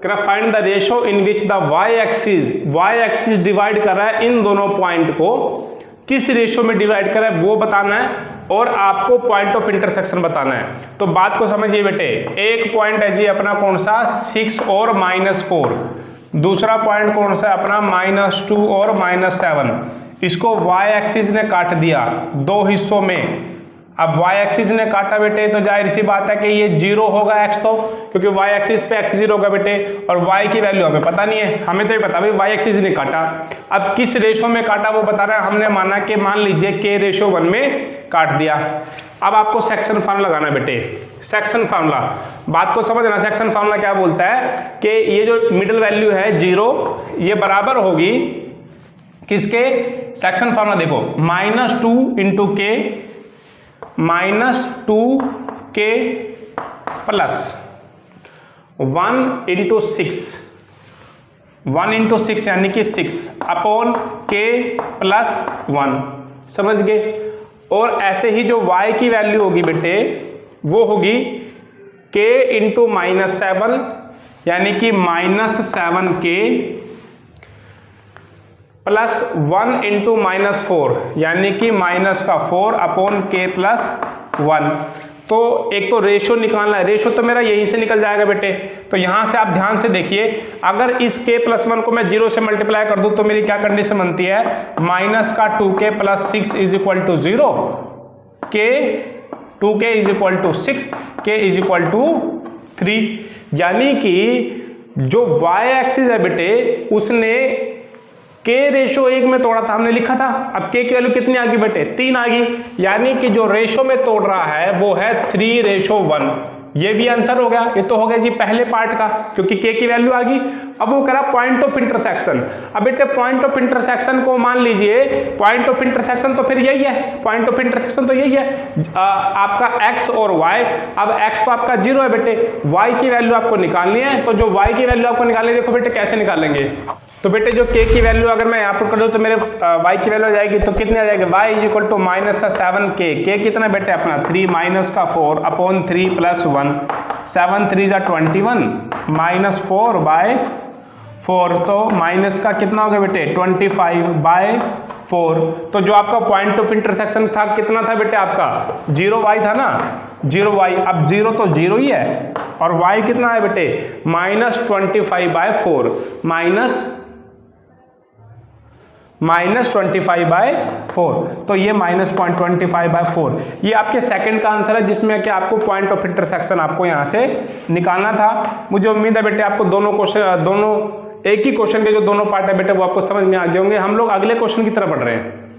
Find the ratio in which the Y axis divide कर रहा है इन दोनों पॉइंट को, किस रेशो में डिवाइड कर रहा है वो बताना है और आपको पॉइंट ऑफ इंटरसेक्शन बताना है। तो बात को समझिए बेटे, एक पॉइंट है जी अपना कौन सा 6 और -4, दूसरा पॉइंट कौन सा अपना -2 और -7। इसको वाई एक्सिस ने काट दिया दो हिस्सों में। अब वाई एक्सिस ने काटा बेटे तो जाहिर सी बात है कि ये 0 होगा x, तो क्योंकि वाई एक्सिस पे x 0 होगा बेटे, और y की वैल्यू हमें पता नहीं है, हमें तो ये पता भाई वाई एक्सिस ने काटा। अब किस रेशो में काटा वो बता रहा है, हमने माना कि मान लीजिए k/1 में काट दिया। अब आपको सेक्शन फार्मूला लगाना बेटे, सेक्शन फार्मूला, बात को समझना। सेक्शन फार्मूला क्या बोलता है कि ये जो मिडिल वैल्यू है 0, ये बराबर होगी किसके, सेक्शन फार्मूला देखो, -2 इंटू के -2k प्लस 1 इंटू 6, 1 इंटू 6 यानी कि 6 अपॉन k प्लस 1, समझ गए। और ऐसे ही जो y की वैल्यू होगी बेटे वो होगी k इंटू -7 यानी कि -7k प्लस 1 इंटू -4 यानी कि -4 अपॉन k प्लस 1। तो एक तो रेशो निकालना है, रेशो तो मेरा यहीं से निकल जाएगा बेटे। तो यहां से आप ध्यान से देखिए, अगर इस k प्लस 1 को मैं 0 से मल्टीप्लाई कर दूं तो मेरी क्या कंडीशन बनती है, -2k plus 6 is equal to 0, k 2k is equal to 6, k is equal to 3। यानी कि जो y एक्सिस है बेटे उसने k रेशो 1 में तोड़ा था, हमने लिखा था। अब k की वैल्यू कितनी आ गई बेटे, 3 आ गई, यानी कि जो रेशो में तोड़ रहा है वो है 3:1। ये भी आंसर हो गया। ये तो हो गया जी पहले पार्ट का, क्योंकि k की वैल्यू आ गई। अब वो करा पॉइंट ऑफ इंटरसेक्शन। अब बेटे पॉइंट ऑफ इंटरसेक्शन को मान लीजिए, पॉइंट ऑफ इंटरसेक्शन तो फिर यही है, पॉइंट ऑफ इंटरसेक्शन तो यही है आपका x और y। अब x तो आपका 0 है बेटे, y की वैल्यू आपको निकालनी है। तो जो y की वैल्यू आपको निकालनी है, देखो बेटे कैसे निकालेंगे। तो बेटे जो k की वैल्यू अगर मैं यहाँ पर कर दूँ तो मेरे y की वैल्यू आ जाएगी, तो कितनी आ जाएगी, y is equal to -7k, k कितना बेटे अपना 3 -4 अपॉन 3 प्लस 1, 7 3 जा 21 -4/4, तो माइनस का कितना हो गया बेटे 25/4। तो जो आपका पॉइंट ऑफ इंटरसेक्शन था कितना था बेटे आपका 0y था ना, 0y। अब 0 तो 0 ही है, और y कितना है बेटे -25/4, -25/4, तो ये -25/4 ये आपके सेकंड का आंसर है, जिसमें कि आपको पॉइंट ऑफ इंटरसेक्शन आपको यहां से निकालना था। मुझे उम्मीद है बेटे आपको दोनों क्वेश्चन, दोनों एक ही क्वेश्चन के जो दोनों पार्ट है बेटे वो आपको समझ में आ गए होंगे। हम लोग अगले क्वेश्चन की तरफ बढ़ रहे हैं।